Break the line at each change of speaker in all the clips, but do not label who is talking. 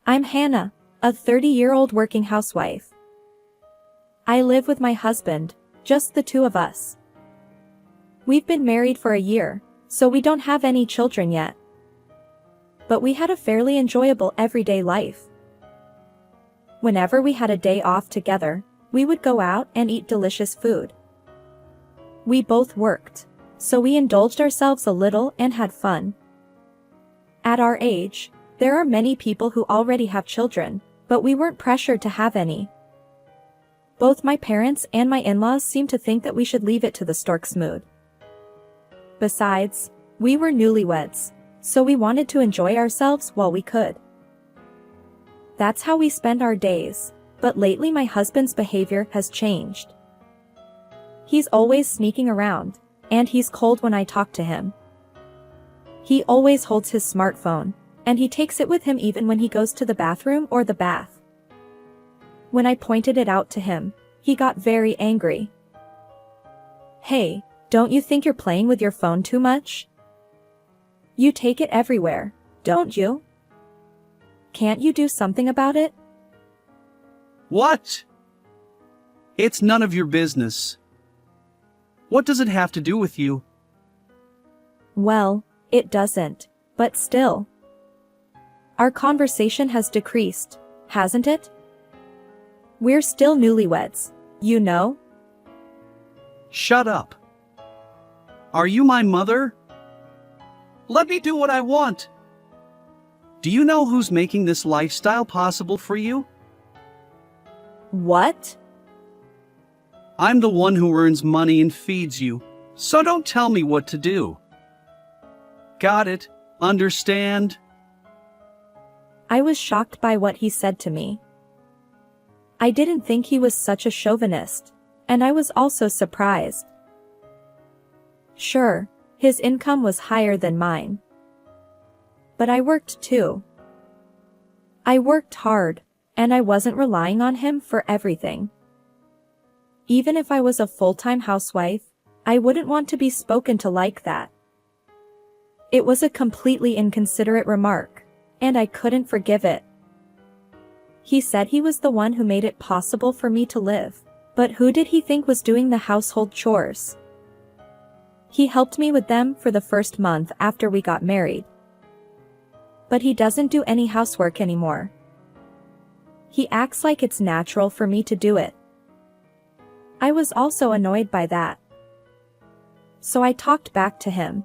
I'm Hannah, a 30-year-old working housewife. I live with my husband, just the two of us. We've been married for a year, so we don't have any children yet. But we had a fairly enjoyable everyday life. Whenever we had a day off together, we would go out and eat delicious food. We both worked, so we indulged ourselves a little and had fun. At our age, there are many people who already have children, but we weren't pressured to have any. Both my parents and my in-laws seemed to think that we should leave it to the stork's mood. Besides, we were newlyweds, so we wanted to enjoy ourselves while we could. That's how we spend our days, but lately my husband's behavior has changed. He's always sneaking around, and he's cold when I talk to him. He always holds his smartphone, and he takes it with him even when he goes to the bathroom or the bath. When I pointed it out to him, he got very angry. Hey, don't you think you're playing with your phone too much? You take it everywhere, don't you? Can't you do something about it?
What? It's none of your business. What does it have to do with you?
Well, it doesn't, but still. Our conversation has decreased, hasn't it? We're still newlyweds, you know?
Shut up. Are you my mother? Let me do what I want. Do you know who's making this lifestyle possible for you?
What?
I'm the one who earns money and feeds you, so don't tell me what to do. Got it? Understand?
I was shocked by what he said to me. I didn't think he was such a chauvinist, and I was also surprised. Sure, his income was higher than mine. But I worked too. I worked hard, and I wasn't relying on him for everything. Even if I was a full-time housewife, I wouldn't want to be spoken to like that. It was a completely inconsiderate remark, and I couldn't forgive it. He said he was the one who made it possible for me to live, but who did he think was doing the household chores? He helped me with them for the first month after we got married. But he doesn't do any housework anymore. He acts like it's natural for me to do it. I was also annoyed by that. So I talked back to him.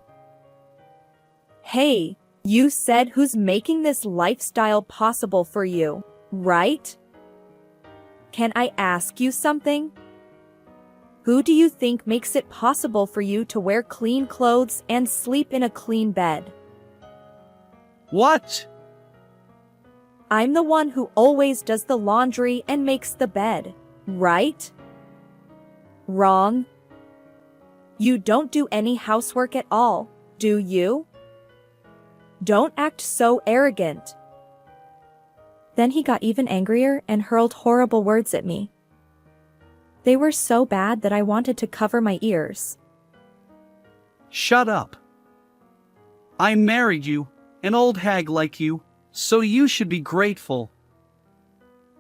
Hey, you said who's making this lifestyle possible for you, right? Can I ask you something? Who do you think makes it possible for you to wear clean clothes and sleep in a clean bed?
What?
I'm the one who always does the laundry and makes the bed, right? Wrong. You don't do any housework at all, do you? Don't act so arrogant. Then he got even angrier and hurled horrible words at me. They were so bad that I wanted to cover my ears.
Shut up. I married you, an old hag like you, so you should be grateful.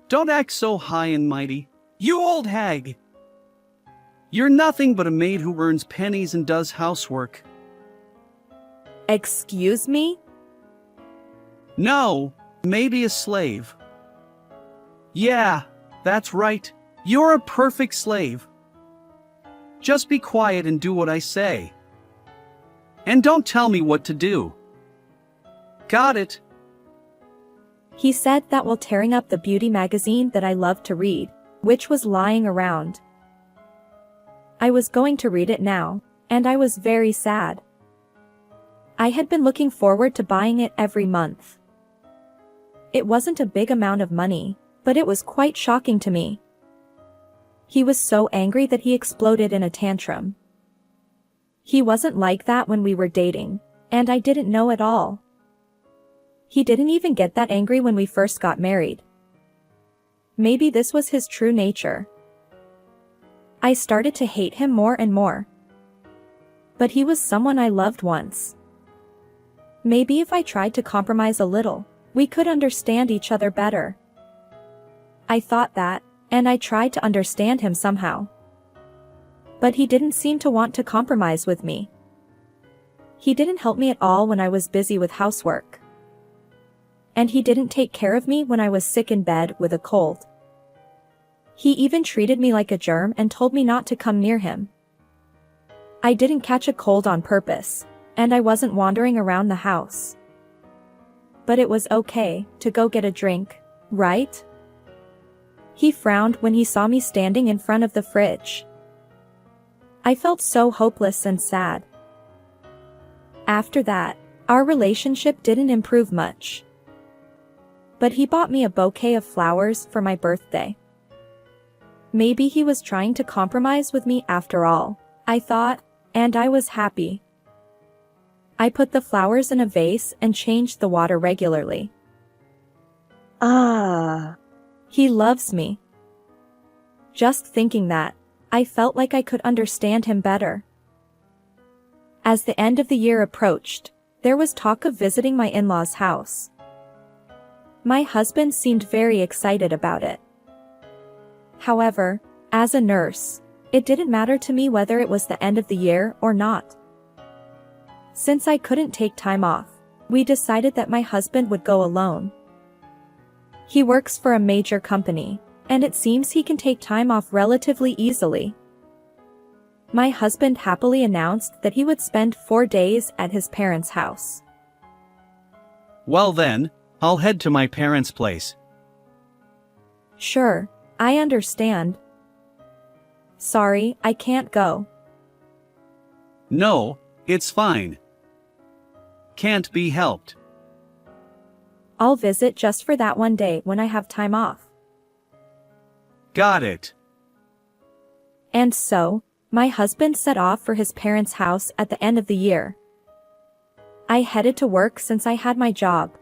Don't act so high and mighty, you old hag. You're nothing but a maid who earns pennies and does housework.
Excuse me?
No, maybe a slave. Yeah, that's right. You're a perfect slave. Just be quiet and do what I say. And don't tell me what to do. Got it?
He said that while tearing up the beauty magazine that I loved to read, which was lying around. I was going to read it now, and I was very sad. I had been looking forward to buying it every month. It wasn't a big amount of money, but it was quite shocking to me. He was so angry that he exploded in a tantrum. He wasn't like that when we were dating, and I didn't know at all. He didn't even get that angry when we first got married. Maybe this was his true nature. I started to hate him more and more. But he was someone I loved once. Maybe if I tried to compromise a little, we could understand each other better. I thought that, and I tried to understand him somehow. But he didn't seem to want to compromise with me. He didn't help me at all when I was busy with housework. And he didn't take care of me when I was sick in bed with a cold. He even treated me like a germ and told me not to come near him. I didn't catch a cold on purpose, and I wasn't wandering around the house. But it was okay to go get a drink, right? He frowned when he saw me standing in front of the fridge. I felt so hopeless and sad. After that, our relationship didn't improve much. But he bought me a bouquet of flowers for my birthday. Maybe he was trying to compromise with me after all, I thought, and I was happy. I put the flowers in a vase and changed the water regularly. He loves me. Just thinking that, I felt like I could understand him better. As the end of the year approached, there was talk of visiting my in-laws' house. My husband seemed very excited about it. However, as a nurse, it didn't matter to me whether it was the end of the year or not. Since I couldn't take time off, we decided that my husband would go alone. He works for a major company, and it seems he can take time off relatively easily. My husband happily announced that he would spend 4 days at his parents' house.
Well then, I'll head to my parents' place.
Sure, I understand. Sorry, I can't go.
No, it's fine. Can't be helped.
I'll visit just for that one day when I have time off.
Got it.
And so, my husband set off for his parents' house at the end of the year. I headed to work since I had my job.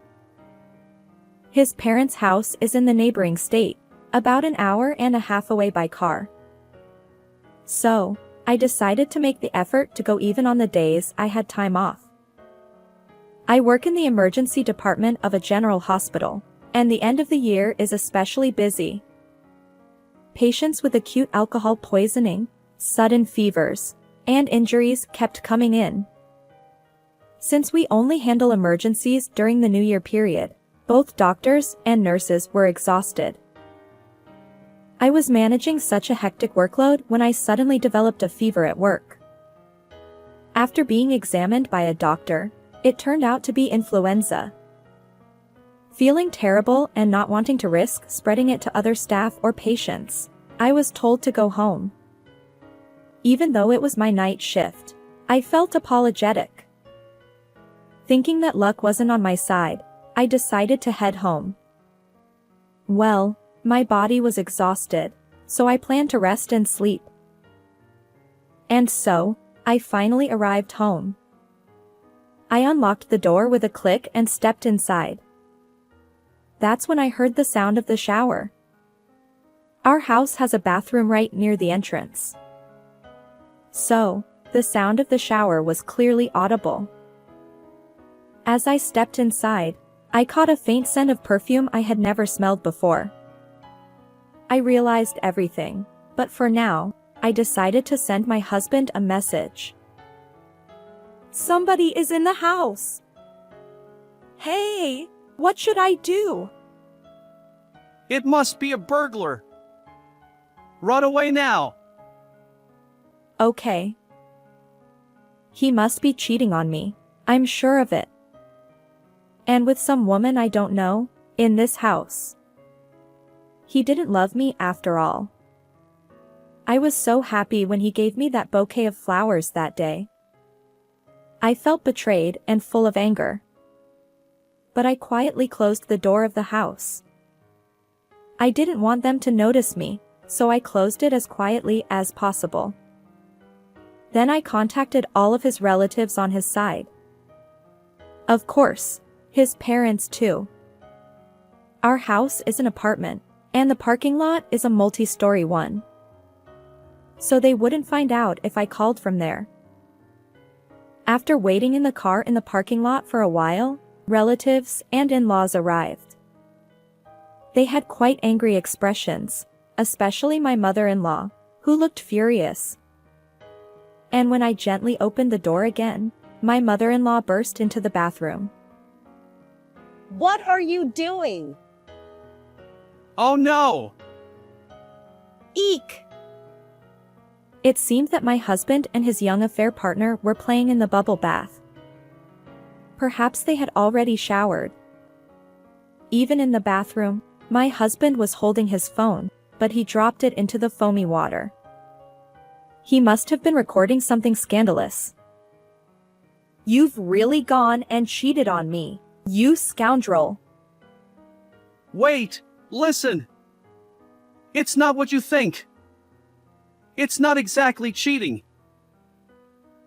His parents' house is in the neighboring state, about an hour and a half away by car. So, I decided to make the effort to go even on the days I had time off. I work in the emergency department of a general hospital, and the end of the year is especially busy. Patients with acute alcohol poisoning, sudden fevers, and injuries kept coming in. Since we only handle emergencies during the New Year period, both doctors and nurses were exhausted. I was managing such a hectic workload when I suddenly developed a fever at work. After being examined by a doctor, it turned out to be influenza. Feeling terrible and not wanting to risk spreading it to other staff or patients, I was told to go home. Even though it was my night shift, I felt apologetic. Thinking that luck wasn't on my side, I decided to head home. Well, my body was exhausted, so I planned to rest and sleep. And so, I finally arrived home. I unlocked the door with a click and stepped inside. That's when I heard the sound of the shower. Our house has a bathroom right near the entrance. So, the sound of the shower was clearly audible. As I stepped inside, I caught a faint scent of perfume I had never smelled before. I realized everything, but for now, I decided to send my husband a message. Somebody is in the house. Hey, what should I do?
It must be a burglar. Run away now.
Okay. He must be cheating on me, I'm sure of it. And with some woman I don't know, in this house. He didn't love me after all. I was so happy when he gave me that bouquet of flowers that day. I felt betrayed and full of anger. But I quietly closed the door of the house. I didn't want them to notice me, so I closed it as quietly as possible. Then I contacted all of his relatives on his side. Of course, his parents too. Our house is an apartment, and the parking lot is a multi-story one. So they wouldn't find out if I called from there. After waiting in the car in the parking lot for a while, Relatives and in-laws arrived. They had quite angry expressions, especially my mother-in-law, who looked furious. And when I gently opened the door again, my mother-in-law burst into the bathroom.
What are you doing?
Oh no!
Eek!
It seemed that my husband and his young affair partner were playing in the bubble bath. Perhaps they had already showered. Even in the bathroom, my husband was holding his phone, but he dropped it into the foamy water. He must have been recording something scandalous. You've really gone and cheated on me, you scoundrel.
Wait, listen! It's not what you think. It's not exactly cheating.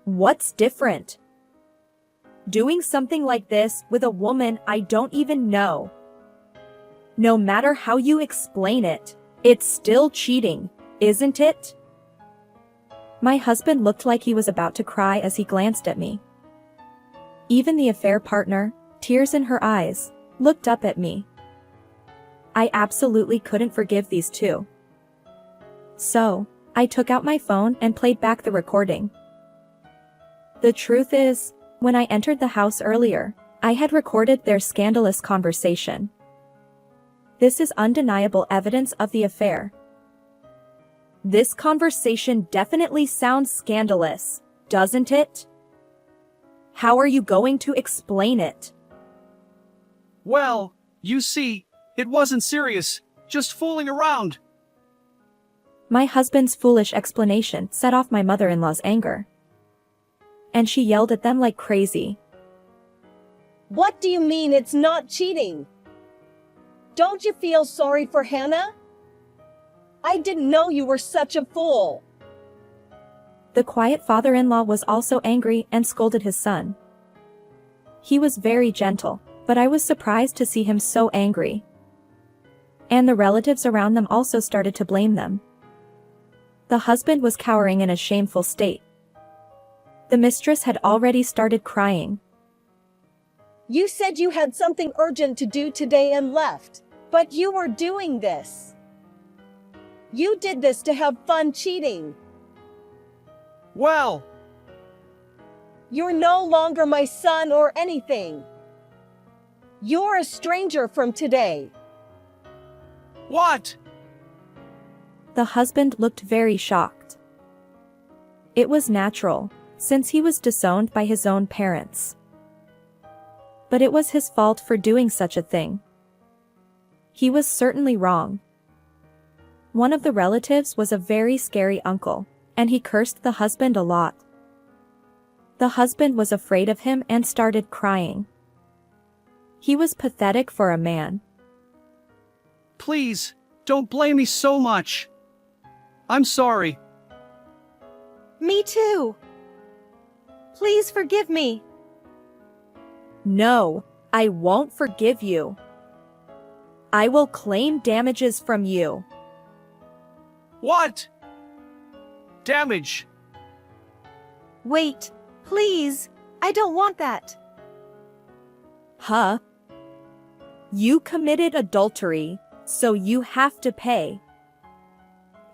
What's different? Doing something like this with a woman I don't even know. No matter how you explain it, it's still cheating, isn't it? My husband looked like he was about to cry as he glanced at me. Even the affair partner, tears in her eyes, looked up at me. I absolutely couldn't forgive these two. So, I took out my phone and played back the recording. The truth is, when I entered the house earlier, I had recorded their scandalous conversation. This is undeniable evidence of the affair. This conversation definitely sounds scandalous, doesn't it? How are you going to explain it?
Well, you see, it wasn't serious, just fooling around.
My husband's foolish explanation set off my mother-in-law's anger. And she yelled at them like crazy.
What do you mean it's not cheating? Don't you feel sorry for Hannah? I didn't know you were such a fool.
The quiet father-in-law was also angry and scolded his son. He was very gentle, but I was surprised to see him so angry. And the relatives around them also started to blame them. The husband was cowering in a shameful state. The mistress had already started crying.
You said you had something urgent to do today and left, but you were doing this. You did this to have fun cheating.
Well,
You're no longer my son or anything. You're a stranger from today.
what?
The husband looked very shocked. It was natural, since he was disowned by his own parents. But it was his fault for doing such a thing. He was certainly wrong. One of the relatives was a very scary uncle, and he cursed the husband a lot. The husband was afraid of him and started crying. He was pathetic for a man.
Please, don't blame me so much. I'm sorry.
Me too. Please forgive me.
No, I won't forgive you. I will claim damages from you.
What? Damage.
Wait, please. I don't want that.
Huh? You committed adultery, so you have to pay.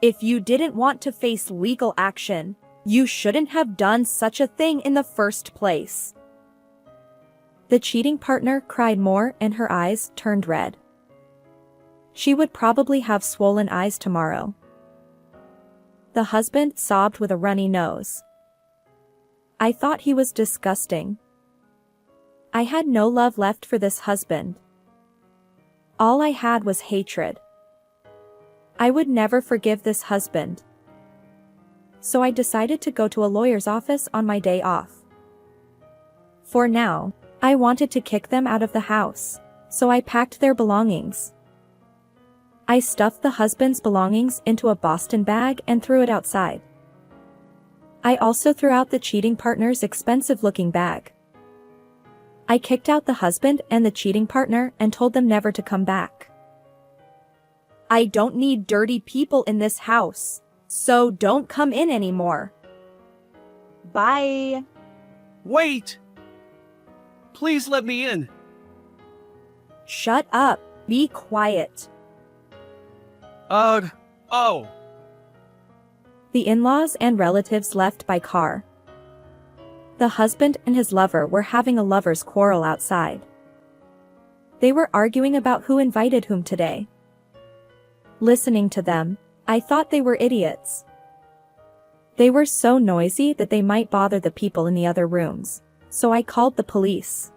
If you didn't want to face legal action, you shouldn't have done such a thing in the first place. The cheating partner cried more and her eyes turned red. She would probably have swollen eyes tomorrow. The husband sobbed with a runny nose. I thought he was disgusting. I had no love left for this husband. All I had was hatred. I would never forgive this husband. So I decided to go to a lawyer's office on my day off. For now, I wanted to kick them out of the house, so I packed their belongings. I stuffed the husband's belongings into a Boston bag and threw it outside. I also threw out the cheating partner's expensive-looking bag. I kicked out the husband and the cheating partner and told them never to come back. I don't need dirty people in this house, so don't come in anymore.
Bye.
Wait! Please let me in.
Shut up. Be quiet.
Oh.
The in-laws and relatives left by car. The husband and his lover were having a lover's quarrel outside. They were arguing about who invited whom today. Listening to them, I thought they were idiots. They were so noisy that they might bother the people in the other rooms, so I called the police.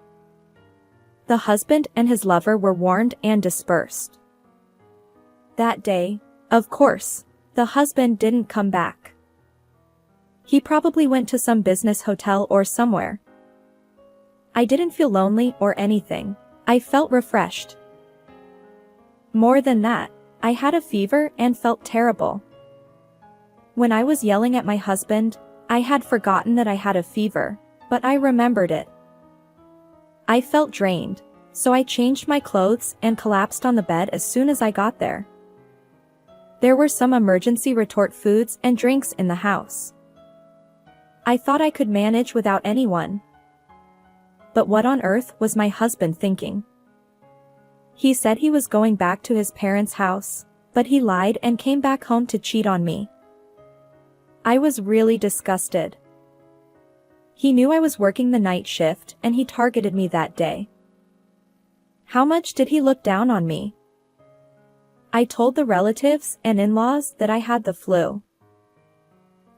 The husband and his lover were warned and dispersed. That day, of course, the husband didn't come back. He probably went to some business hotel or somewhere. I didn't feel lonely or anything. I felt refreshed. More than that, I had a fever and felt terrible. When I was yelling at my husband, I had forgotten that I had a fever, but I remembered it. I felt drained, so I changed my clothes and collapsed on the bed as soon as I got there. There were some emergency retort foods and drinks in the house. I thought I could manage without anyone. But what on earth was my husband thinking? He said he was going back to his parents' house, but he lied and came back home to cheat on me. I was really disgusted. He knew I was working the night shift and he targeted me that day. How much did he look down on me? I told the relatives and in-laws that I had the flu.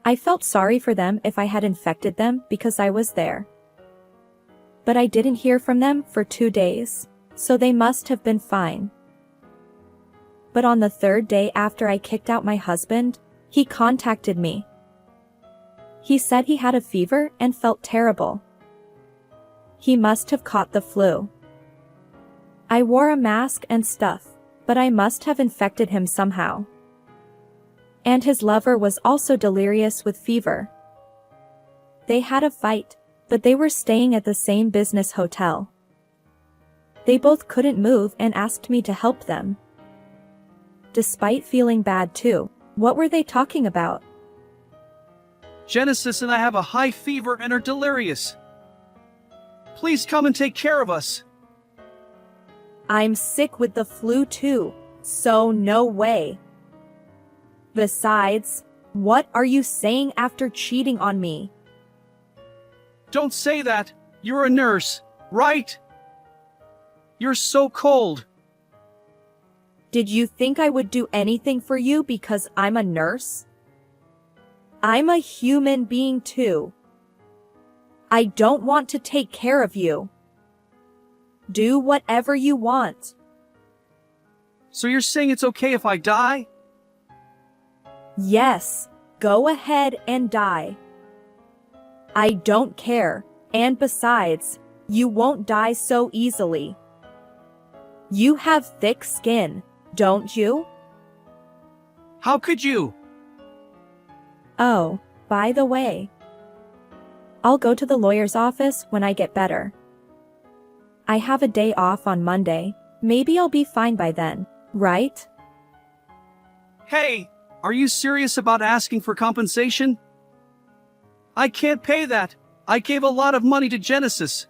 I felt sorry for them if I had infected them because I was there. But I didn't hear from them for 2 days, so they must have been fine. But on the 3rd day after I kicked out my husband, he contacted me. He said he had a fever and felt terrible. He must have caught the flu. I wore a mask and stuff, but I must have infected him somehow. And his lover was also delirious with fever. They had a fight, but they were staying at the same business hotel. They both couldn't move and asked me to help them. Despite feeling bad too, what were they talking about?
Genesis and I have a high fever and are delirious. Please come and take care of us.
I'm sick with the flu too, so no way. Besides, what are you saying after cheating on me?
Don't say that. You're a nurse, right? You're so cold.
Did you think I would do anything for you because I'm a nurse? I'm a human being too. I don't want to take care of you. Do whatever you want.
So you're saying it's okay if I die?
Yes, go ahead and die. I don't care, and besides, you won't die so easily. You have thick skin, don't you?
How could you?
Oh, by the way, I'll go to the lawyer's office when I get better. I have a day off on Monday. Maybe I'll be fine by then, right?
Hey, are you serious about asking for compensation? I can't pay that. I gave a lot of money to Genesis.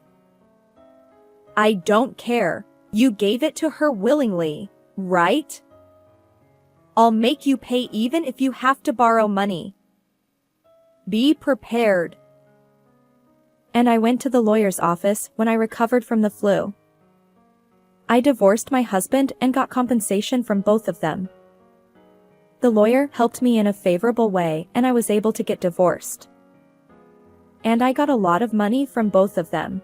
I don't care. You gave it to her willingly, right? I'll make you pay even if you have to borrow money. Be prepared. And I went to the lawyer's office when I recovered from the flu. I divorced my husband and got compensation from both of them. The lawyer helped me in a favorable way and I was able to get divorced. And I got a lot of money from both of them.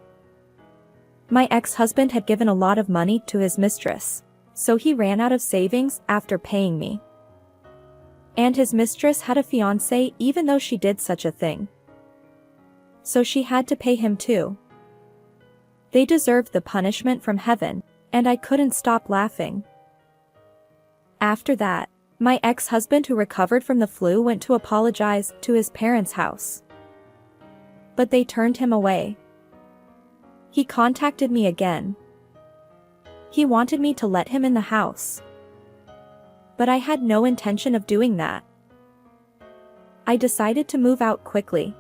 My ex-husband had given a lot of money to his mistress, so he ran out of savings after paying me. And his mistress had a fiancé even though she did such a thing. So she had to pay him too. They deserved the punishment from heaven, and I couldn't stop laughing. After that, my ex-husband who recovered from the flu went to apologize to his parents' house. But they turned him away. He contacted me again. He wanted me to let him in the house. But I had no intention of doing that. I decided to move out quickly.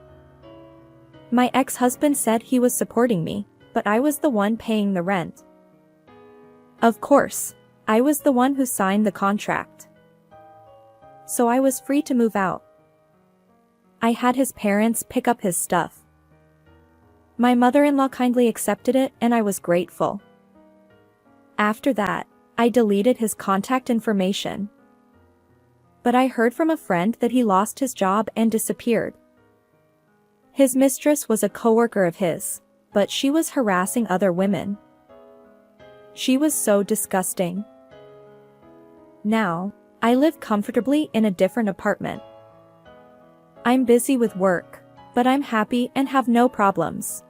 My ex-husband said he was supporting me, but I was the one paying the rent. Of course, I was the one who signed the contract. So I was free to move out. I had his parents pick up his stuff. My mother-in-law kindly accepted it and I was grateful. After that, I deleted his contact information. But I heard from a friend that he lost his job and disappeared. His mistress was a coworker of his, but she was harassing other women. She was so disgusting. Now, I live comfortably in a different apartment. I'm busy with work, but I'm happy and have no problems.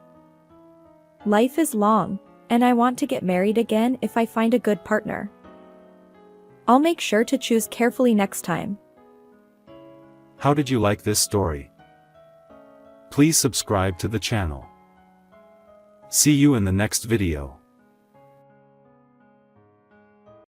Life is long, and I want to get married again if I find a good partner. I'll make sure to choose carefully next time.
How did you like this story? Please subscribe to the channel. See you in the next video.